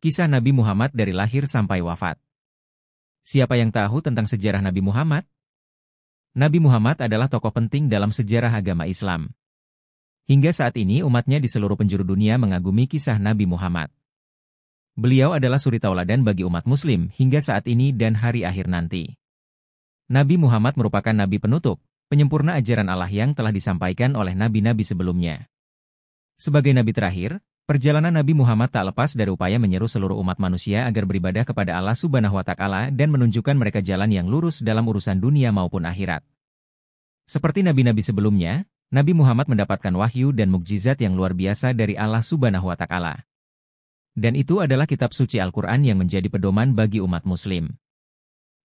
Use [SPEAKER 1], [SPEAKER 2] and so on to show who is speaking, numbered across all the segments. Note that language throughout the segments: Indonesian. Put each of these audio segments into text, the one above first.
[SPEAKER 1] Kisah Nabi Muhammad dari lahir sampai wafat. Siapa yang tahu tentang sejarah Nabi Muhammad? Nabi Muhammad adalah tokoh penting dalam sejarah agama Islam. Hingga saat ini umatnya di seluruh penjuru dunia mengagumi kisah Nabi Muhammad. Beliau adalah suri tauladan bagi umat muslim hingga saat ini dan hari akhir nanti. Nabi Muhammad merupakan nabi penutup, penyempurna ajaran Allah yang telah disampaikan oleh nabi-nabi sebelumnya. Sebagai nabi terakhir, perjalanan Nabi Muhammad tak lepas dari upaya menyeru seluruh umat manusia agar beribadah kepada Allah Subhanahu wa Ta'ala dan menunjukkan mereka jalan yang lurus dalam urusan dunia maupun akhirat. Seperti nabi-nabi sebelumnya, Nabi Muhammad mendapatkan wahyu dan mukjizat yang luar biasa dari Allah Subhanahu wa Ta'ala. Dan itu adalah kitab suci Al-Quran yang menjadi pedoman bagi umat muslim.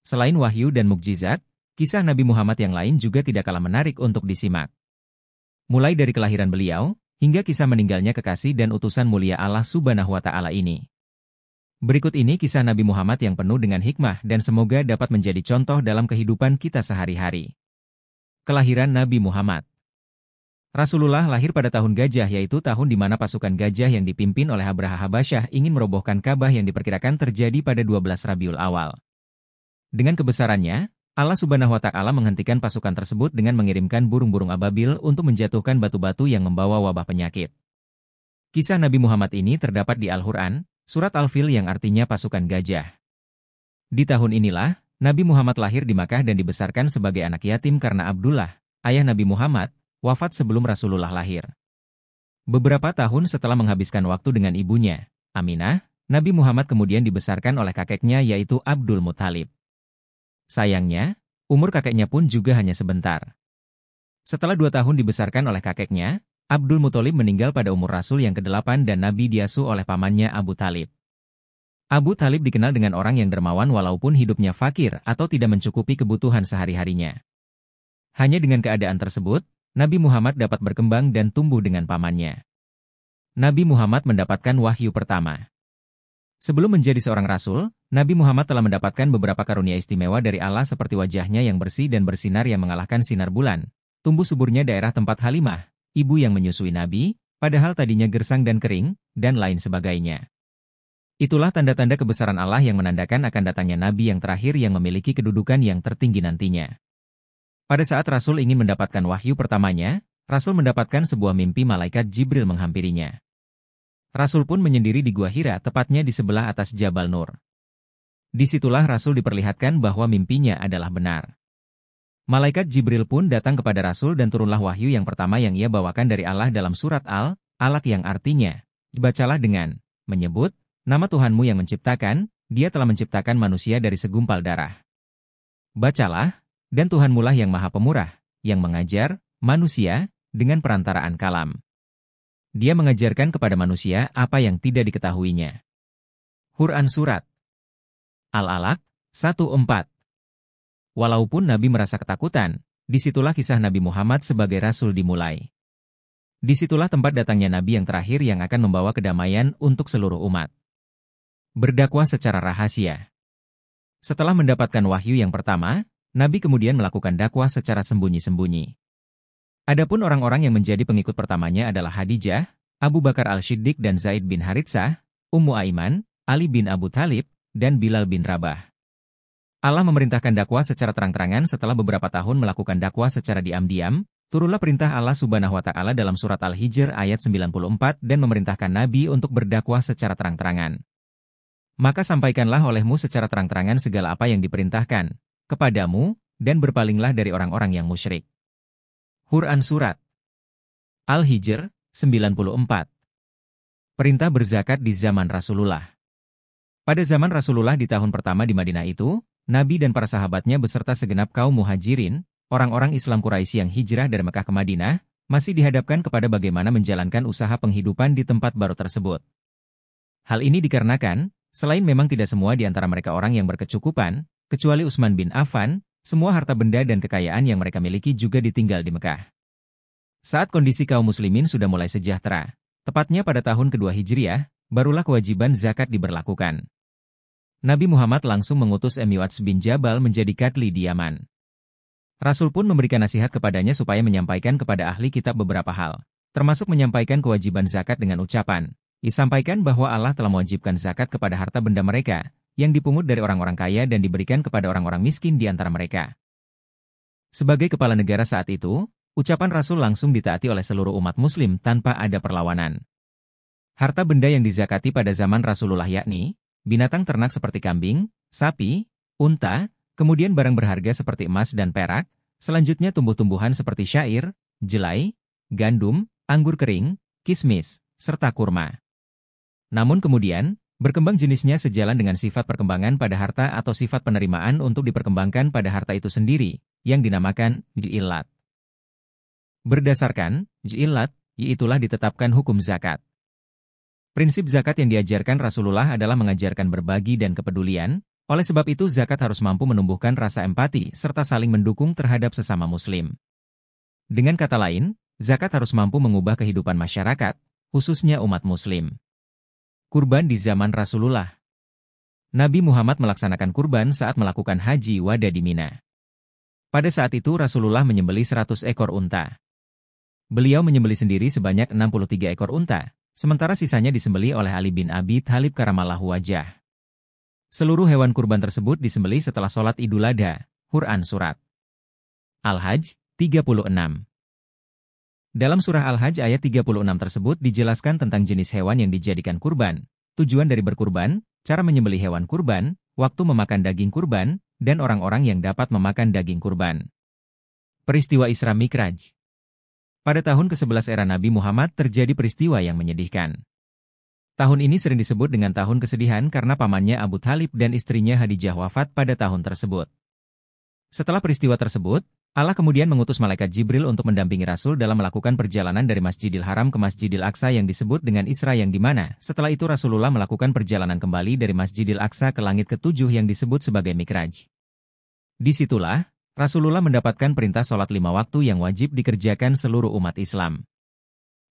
[SPEAKER 1] Selain wahyu dan mukjizat, kisah Nabi Muhammad yang lain juga tidak kalah menarik untuk disimak. Mulai dari kelahiran beliau, hingga kisah meninggalnya kekasih dan utusan mulia Allah Subhanahu wa Ta'ala ini. Berikut ini kisah Nabi Muhammad yang penuh dengan hikmah dan semoga dapat menjadi contoh dalam kehidupan kita sehari-hari. Kelahiran Nabi Muhammad. Rasulullah lahir pada tahun gajah, yaitu tahun di mana pasukan gajah yang dipimpin oleh Abraha Habasyah ingin merobohkan Ka'bah yang diperkirakan terjadi pada 12 Rabiul Awal. Dengan kebesarannya, Allah Subhanahu wa Ta'ala menghentikan pasukan tersebut dengan mengirimkan burung-burung ababil untuk menjatuhkan batu-batu yang membawa wabah penyakit. Kisah Nabi Muhammad ini terdapat di Al-Quran, surat Al-Fil yang artinya pasukan gajah. Di tahun inilah, Nabi Muhammad lahir di Makkah dan dibesarkan sebagai anak yatim karena Abdullah, ayah Nabi Muhammad, wafat sebelum Rasulullah lahir. Beberapa tahun setelah menghabiskan waktu dengan ibunya, Aminah, Nabi Muhammad kemudian dibesarkan oleh kakeknya yaitu Abdul Muthalib. Sayangnya, umur kakeknya pun juga hanya sebentar. Setelah 2 tahun dibesarkan oleh kakeknya, Abdul Muthalib meninggal pada umur Rasul yang ke-8 dan Nabi diasuh oleh pamannya Abu Talib. Abu Talib dikenal dengan orang yang dermawan walaupun hidupnya fakir atau tidak mencukupi kebutuhan sehari-harinya. Hanya dengan keadaan tersebut, Nabi Muhammad dapat berkembang dan tumbuh dengan pamannya. Nabi Muhammad mendapatkan wahyu pertama. Sebelum menjadi seorang rasul, Nabi Muhammad telah mendapatkan beberapa karunia istimewa dari Allah seperti wajahnya yang bersih dan bersinar yang mengalahkan sinar bulan, tumbuh suburnya daerah tempat Halimah, ibu yang menyusui Nabi, padahal tadinya gersang dan kering, dan lain sebagainya. Itulah tanda-tanda kebesaran Allah yang menandakan akan datangnya Nabi yang terakhir yang memiliki kedudukan yang tertinggi nantinya. Pada saat Rasul ingin mendapatkan wahyu pertamanya, Rasul mendapatkan sebuah mimpi malaikat Jibril menghampirinya. Rasul pun menyendiri di Gua Hira, tepatnya di sebelah atas Jabal Nur. Disitulah Rasul diperlihatkan bahwa mimpinya adalah benar. Malaikat Jibril pun datang kepada Rasul dan turunlah wahyu yang pertama yang ia bawakan dari Allah dalam surat Al-Alaq yang artinya, bacalah dengan menyebut nama Tuhanmu yang menciptakan, Dia telah menciptakan manusia dari segumpal darah. Bacalah, dan Tuhanmulah yang Maha Pemurah, yang mengajar manusia dengan perantaraan kalam. Dia mengajarkan kepada manusia apa yang tidak diketahuinya. Quran Surat Al-Alaq 1:4. Walaupun Nabi merasa ketakutan, disitulah kisah Nabi Muhammad sebagai Rasul dimulai. Disitulah tempat datangnya Nabi yang terakhir yang akan membawa kedamaian untuk seluruh umat. Berdakwah secara rahasia. Setelah mendapatkan wahyu yang pertama, Nabi kemudian melakukan dakwah secara sembunyi-sembunyi. Adapun orang-orang yang menjadi pengikut pertamanya adalah Khadijah, Abu Bakar Al-Shiddiq dan Zaid bin Haritsah, Ummu Aiman, Ali bin Abu Talib, dan Bilal bin Rabah. Allah memerintahkan dakwah secara terang-terangan setelah beberapa tahun melakukan dakwah secara diam-diam, turunlah perintah Allah Subhanahu wa Ta'ala dalam surat Al-Hijr ayat 94 dan memerintahkan Nabi untuk berdakwah secara terang-terangan. Maka sampaikanlah olehmu secara terang-terangan segala apa yang diperintahkan kepadamu, dan berpalinglah dari orang-orang yang musyrik. Quran Surat Al-Hijr 94. Perintah berzakat di zaman Rasulullah. Pada zaman Rasulullah di tahun pertama di Madinah itu, Nabi dan para sahabatnya beserta segenap kaum muhajirin, orang-orang Islam Quraisy yang hijrah dari Mekah ke Madinah, masih dihadapkan kepada bagaimana menjalankan usaha penghidupan di tempat baru tersebut. Hal ini dikarenakan, selain memang tidak semua di antara mereka orang yang berkecukupan, kecuali Utsman bin Affan, semua harta benda dan kekayaan yang mereka miliki juga ditinggal di Mekah. Saat kondisi kaum muslimin sudah mulai sejahtera, tepatnya pada tahun kedua Hijriah, barulah kewajiban zakat diberlakukan. Nabi Muhammad langsung mengutus Mu'adz bin Jabal menjadi kadli di Yaman. Rasul pun memberikan nasihat kepadanya supaya menyampaikan kepada ahli kitab beberapa hal, termasuk menyampaikan kewajiban zakat dengan ucapan, Disampaikan bahwa Allah telah mewajibkan zakat kepada harta benda mereka, yang dipungut dari orang-orang kaya dan diberikan kepada orang-orang miskin di antara mereka. Sebagai kepala negara saat itu, ucapan Rasul langsung ditaati oleh seluruh umat muslim tanpa ada perlawanan. Harta benda yang dizakati pada zaman Rasulullah yakni, binatang ternak seperti kambing, sapi, unta, kemudian barang berharga seperti emas dan perak, selanjutnya tumbuh-tumbuhan seperti syair, jelai, gandum, anggur kering, kismis, serta kurma. Namun kemudian, berkembang jenisnya sejalan dengan sifat perkembangan pada harta atau sifat penerimaan untuk diperkembangkan pada harta itu sendiri, yang dinamakan ji'ilat. Berdasarkan ji'ilat, itulah ditetapkan hukum zakat. Prinsip zakat yang diajarkan Rasulullah adalah mengajarkan berbagi dan kepedulian, oleh sebab itu zakat harus mampu menumbuhkan rasa empati serta saling mendukung terhadap sesama muslim. Dengan kata lain, zakat harus mampu mengubah kehidupan masyarakat, khususnya umat muslim. Kurban di zaman Rasulullah. Nabi Muhammad melaksanakan kurban saat melakukan haji wada di Mina. Pada saat itu Rasulullah menyembelih 100 ekor unta. Beliau menyembelih sendiri sebanyak 63 ekor unta, sementara sisanya disembelih oleh Ali bin Abi Thalib karamallahu wajhah. Seluruh hewan kurban tersebut disembelih setelah sholat Idul Adha, Quran Surat Al-Hajj 36. Dalam surah Al-Hajj ayat 36 tersebut dijelaskan tentang jenis hewan yang dijadikan kurban, tujuan dari berkurban, cara menyembelih hewan kurban, waktu memakan daging kurban, dan orang-orang yang dapat memakan daging kurban. Peristiwa Isra Mikraj. Pada tahun ke-11 era Nabi Muhammad terjadi peristiwa yang menyedihkan. Tahun ini sering disebut dengan tahun kesedihan karena pamannya Abu Thalib dan istrinya Khadijah wafat pada tahun tersebut. Setelah peristiwa tersebut, Allah kemudian mengutus malaikat Jibril untuk mendampingi Rasul dalam melakukan perjalanan dari Masjidil Haram ke Masjidil Aqsa yang disebut dengan Isra yang dimana setelah itu Rasulullah melakukan perjalanan kembali dari Masjidil Aqsa ke langit ketujuh yang disebut sebagai Mikraj. Disitulah, Rasulullah mendapatkan perintah sholat 5 waktu yang wajib dikerjakan seluruh umat Islam.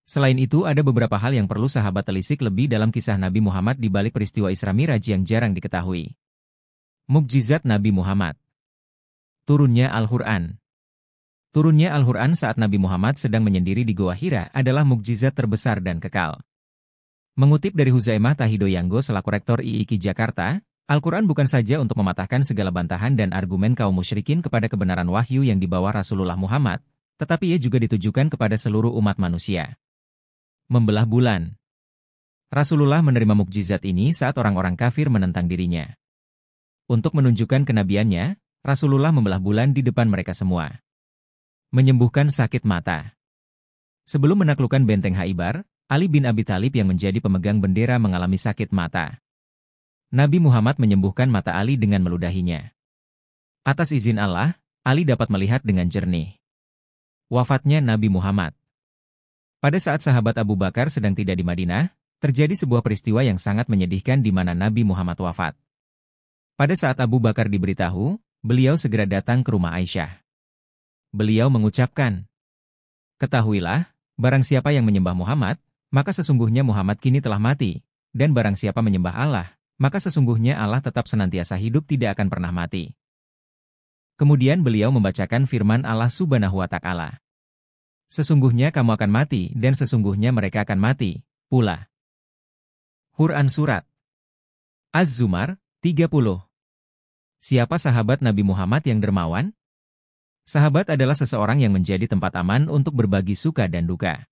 [SPEAKER 1] Selain itu ada beberapa hal yang perlu sahabat telisik lebih dalam kisah Nabi Muhammad di balik peristiwa Isra Miraj yang jarang diketahui. Mukjizat Nabi Muhammad. Turunnya Al-Quran. Turunnya Al-Quran saat Nabi Muhammad sedang menyendiri di Goa Hira adalah mukjizat terbesar dan kekal. Mengutip dari Huzaimah Tahido Yanggo selaku Rektor IIKI Jakarta, Al-Quran bukan saja untuk mematahkan segala bantahan dan argumen kaum musyrikin kepada kebenaran wahyu yang dibawa Rasulullah Muhammad, tetapi ia juga ditujukan kepada seluruh umat manusia. Membelah bulan. Rasulullah menerima mukjizat ini saat orang-orang kafir menentang dirinya. Untuk menunjukkan kenabiannya, Rasulullah membelah bulan di depan mereka semua. Menyembuhkan sakit mata. Sebelum menaklukkan benteng Khaibar, Ali bin Abi Thalib yang menjadi pemegang bendera mengalami sakit mata. Nabi Muhammad menyembuhkan mata Ali dengan meludahinya. Atas izin Allah, Ali dapat melihat dengan jernih. Wafatnya Nabi Muhammad. Pada saat sahabat Abu Bakar sedang tidak di Madinah, terjadi sebuah peristiwa yang sangat menyedihkan di mana Nabi Muhammad wafat. Pada saat Abu Bakar diberitahu, beliau segera datang ke rumah Aisyah. Beliau mengucapkan, "Ketahuilah, barang siapa yang menyembah Muhammad, maka sesungguhnya Muhammad kini telah mati, dan barang siapa menyembah Allah, maka sesungguhnya Allah tetap senantiasa hidup tidak akan pernah mati." Kemudian beliau membacakan firman Allah Subhanahu wa Ta'ala. "Sesungguhnya kamu akan mati dan sesungguhnya mereka akan mati pula." Quran Surat Az-Zumar 30. Siapa sahabat Nabi Muhammad yang dermawan? Sahabat adalah seseorang yang menjadi tempat aman untuk berbagi suka dan duka.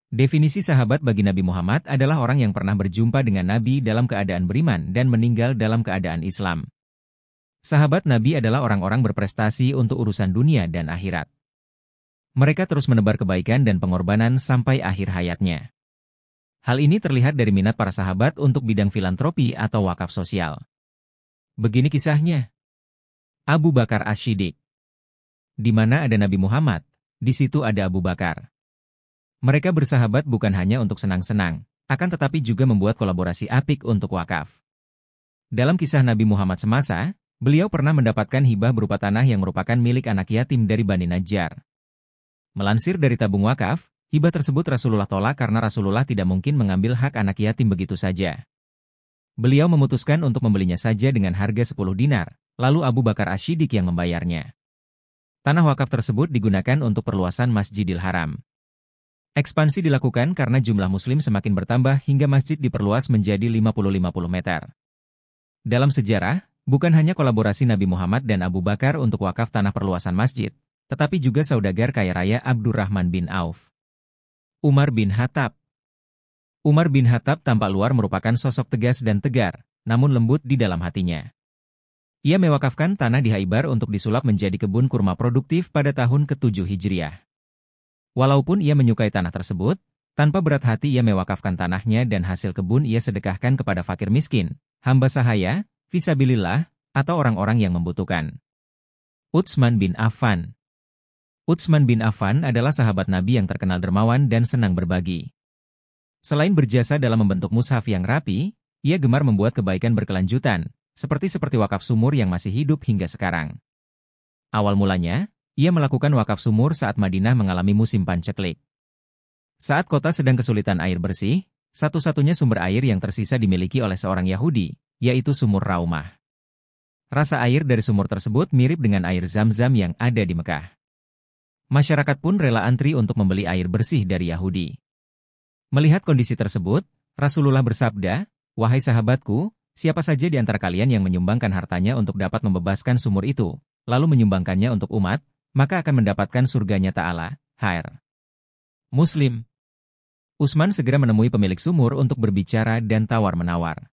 [SPEAKER 1] Definisi sahabat bagi Nabi Muhammad adalah orang yang pernah berjumpa dengan Nabi dalam keadaan beriman dan meninggal dalam keadaan Islam. Sahabat Nabi adalah orang-orang berprestasi untuk urusan dunia dan akhirat. Mereka terus menebar kebaikan dan pengorbanan sampai akhir hayatnya. Hal ini terlihat dari minat para sahabat untuk bidang filantropi atau wakaf sosial. Begini kisahnya. Abu Bakar As-Siddiq. Di mana ada Nabi Muhammad, di situ ada Abu Bakar. Mereka bersahabat bukan hanya untuk senang-senang, akan tetapi juga membuat kolaborasi apik untuk wakaf. Dalam kisah Nabi Muhammad semasa, beliau pernah mendapatkan hibah berupa tanah yang merupakan milik anak yatim dari Bani Najjar. Melansir dari tabung wakaf, hibah tersebut Rasulullah tolak karena Rasulullah tidak mungkin mengambil hak anak yatim begitu saja. Beliau memutuskan untuk membelinya saja dengan harga 10 dinar, lalu Abu Bakar As-Siddiq yang membayarnya. Tanah wakaf tersebut digunakan untuk perluasan Masjidil Haram. Ekspansi dilakukan karena jumlah muslim semakin bertambah hingga masjid diperluas menjadi 50-50 meter. Dalam sejarah, bukan hanya kolaborasi Nabi Muhammad dan Abu Bakar untuk wakaf tanah perluasan masjid, tetapi juga saudagar kaya raya Abdurrahman bin Auf. Umar bin Khattab. Umar bin Khattab tampak luar merupakan sosok tegas dan tegar, namun lembut di dalam hatinya. Ia mewakafkan tanah di Khaibar untuk disulap menjadi kebun kurma produktif pada tahun ke-7 Hijriah. Walaupun ia menyukai tanah tersebut, tanpa berat hati ia mewakafkan tanahnya dan hasil kebun ia sedekahkan kepada fakir miskin, hamba sahaya, fisabilillah, atau orang-orang yang membutuhkan. Utsman bin Affan. Utsman bin Affan adalah sahabat Nabi yang terkenal dermawan dan senang berbagi. Selain berjasa dalam membentuk mushaf yang rapi, ia gemar membuat kebaikan berkelanjutan, seperti wakaf sumur yang masih hidup hingga sekarang. Awal mulanya, ia melakukan wakaf sumur saat Madinah mengalami musim panceklik. Saat kota sedang kesulitan air bersih, satu-satunya sumber air yang tersisa dimiliki oleh seorang Yahudi, yaitu sumur Raumah. Rasa air dari sumur tersebut mirip dengan air Zam-Zam yang ada di Mekah. Masyarakat pun rela antri untuk membeli air bersih dari Yahudi. Melihat kondisi tersebut, Rasulullah bersabda, "Wahai sahabatku, siapa saja di antara kalian yang menyumbangkan hartanya untuk dapat membebaskan sumur itu, lalu menyumbangkannya untuk umat, maka akan mendapatkan surganya Ta'ala." Hair. Muslim. Utsman segera menemui pemilik sumur untuk berbicara dan tawar-menawar.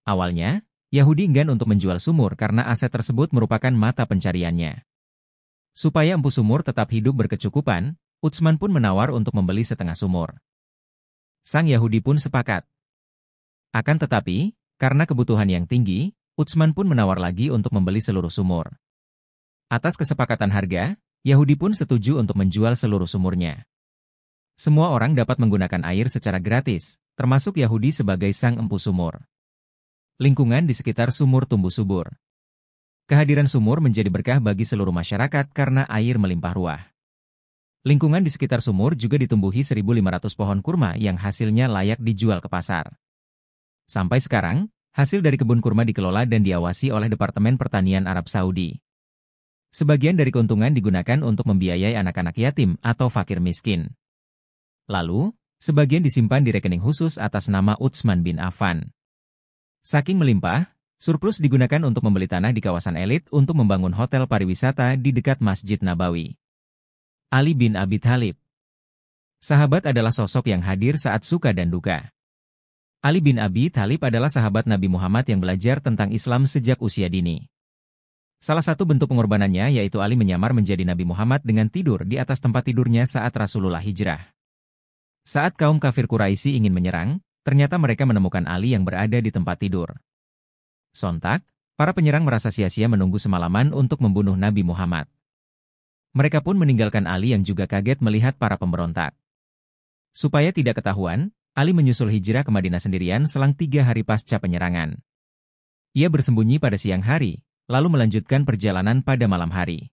[SPEAKER 1] Awalnya, Yahudi enggan untuk menjual sumur karena aset tersebut merupakan mata pencariannya. Supaya empu sumur tetap hidup berkecukupan, Utsman pun menawar untuk membeli setengah sumur. Sang Yahudi pun sepakat. Akan tetapi, karena kebutuhan yang tinggi, Utsman pun menawar lagi untuk membeli seluruh sumur. Atas kesepakatan harga, Yahudi pun setuju untuk menjual seluruh sumurnya. Semua orang dapat menggunakan air secara gratis, termasuk Yahudi sebagai sang empu sumur. Lingkungan di sekitar sumur tumbuh subur. Kehadiran sumur menjadi berkah bagi seluruh masyarakat karena air melimpah ruah. Lingkungan di sekitar sumur juga ditumbuhi 1.500 pohon kurma yang hasilnya layak dijual ke pasar. Sampai sekarang, hasil dari kebun kurma dikelola dan diawasi oleh Departemen Pertanian Arab Saudi. Sebagian dari keuntungan digunakan untuk membiayai anak-anak yatim atau fakir miskin. Lalu, sebagian disimpan di rekening khusus atas nama Utsman bin Affan. Saking melimpah, surplus digunakan untuk membeli tanah di kawasan elit untuk membangun hotel pariwisata di dekat Masjid Nabawi. Ali bin Abi Thalib. Sahabat adalah sosok yang hadir saat suka dan duka. Ali bin Abi Thalib adalah sahabat Nabi Muhammad yang belajar tentang Islam sejak usia dini. Salah satu bentuk pengorbanannya yaitu Ali menyamar menjadi Nabi Muhammad dengan tidur di atas tempat tidurnya saat Rasulullah hijrah. Saat kaum kafir Quraisy ingin menyerang, ternyata mereka menemukan Ali yang berada di tempat tidur. Sontak, para penyerang merasa sia-sia menunggu semalaman untuk membunuh Nabi Muhammad. Mereka pun meninggalkan Ali yang juga kaget melihat para pemberontak. Supaya tidak ketahuan, Ali menyusul hijrah ke Madinah sendirian selang 3 hari pasca penyerangan. Ia bersembunyi pada siang hari, lalu melanjutkan perjalanan pada malam hari.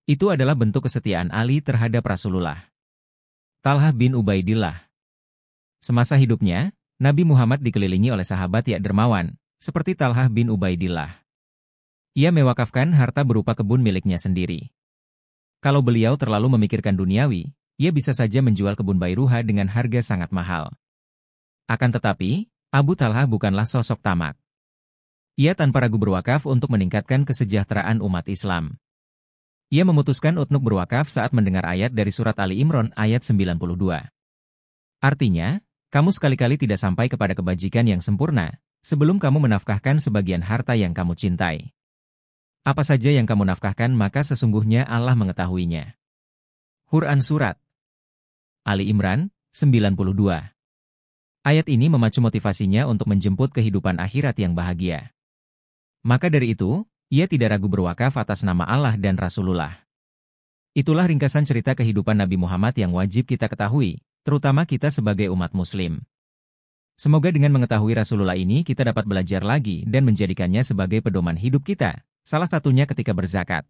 [SPEAKER 1] Itu adalah bentuk kesetiaan Ali terhadap Rasulullah. Talhah bin Ubaidillah. Semasa hidupnya, Nabi Muhammad dikelilingi oleh sahabat yang dermawan, seperti Talhah bin Ubaidillah. Ia mewakafkan harta berupa kebun miliknya sendiri. Kalau beliau terlalu memikirkan duniawi, ia bisa saja menjual kebun Bairuha dengan harga sangat mahal. Akan tetapi, Abu Talhah bukanlah sosok tamak. Ia tanpa ragu berwakaf untuk meningkatkan kesejahteraan umat Islam. Ia memutuskan untuk berwakaf saat mendengar ayat dari surat Ali Imran ayat 92. Artinya, kamu sekali-kali tidak sampai kepada kebajikan yang sempurna, sebelum kamu menafkahkan sebagian harta yang kamu cintai. Apa saja yang kamu nafkahkan maka sesungguhnya Allah mengetahuinya. Quran Surat Ali Imran 92. Ayat ini memacu motivasinya untuk menjemput kehidupan akhirat yang bahagia. Maka dari itu, ia tidak ragu berwakaf atas nama Allah dan Rasulullah. Itulah ringkasan cerita kehidupan Nabi Muhammad yang wajib kita ketahui, terutama kita sebagai umat Muslim. Semoga dengan mengetahui Rasulullah ini kita dapat belajar lagi dan menjadikannya sebagai pedoman hidup kita, salah satunya ketika berzakat.